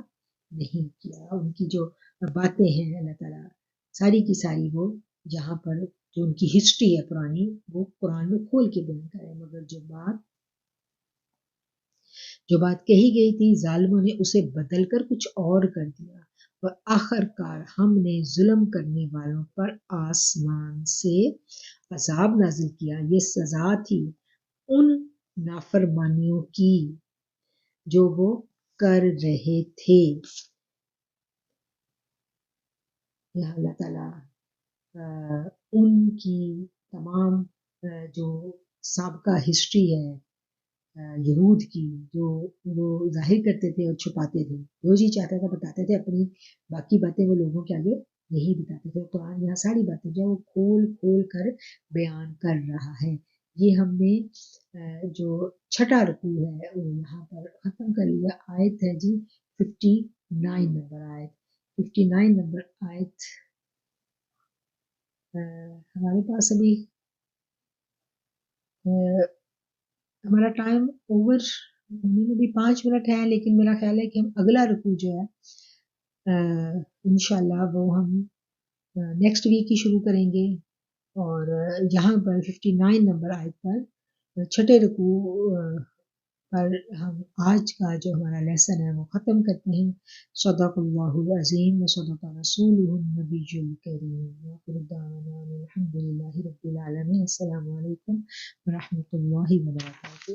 S1: نہیں کیا۔ ان کی جو باتیں ہیں اللہ تعالیٰ ساری کی ساری وہ یہاں پر جو ان کی ہسٹری ہے پرانی وہ قرآن میں کھول کے بیان کرے، مگر جو بات کہی گئی تھی ظالموں نے اسے بدل کر کچھ اور کر دیا، اور آخر کار ہم نے ظلم کرنے والوں پر آسمان سے عذاب نازل کیا، یہ سزا تھی ان نافرمانیوں کی جو وہ کر رہے تھے۔ یا اللہ تعالیٰ ان کی تمام جو سابقہ ہسٹری ہے یہود کی، جو وہ ظاہر کرتے تھے اور چھپاتے تھے، جو جی چاہتا تھا بتاتے تھے، اپنی باقی باتیں وہ لوگوں کے آگے نہیں بتاتے تھے۔ قرآن یہاں ساری باتیں جو وہ کھول کھول کر بیان کر رہا ہے۔ یہ ہم نے جو چھٹا رکوع ہے وہ یہاں پر ختم کر لیا۔ آیت ہے جی 59 نمبر آیت، 59 نمبر آیت ہمارے پاس ابھی ہمارا ٹائم اوور ہونے میں بھی 5 منٹ ہے، لیکن میرا خیال ہے کہ ہم اگلا رکوع جو ہے انشاءاللہ وہ ہم نیکسٹ ویک ہی شروع کریں گے، اور یہاں پر 59 نمبر آیت پر چھٹے رکوع پر ہم آج کا جو ہمارا لیسن ہے وہ ختم کرتے ہیں۔ صدق اللہ العظیم و صدق رسولہ النبی الکریم۔ للہ رب العالمین. السلام علیکم ورحمۃ اللہ وبرکاتہ.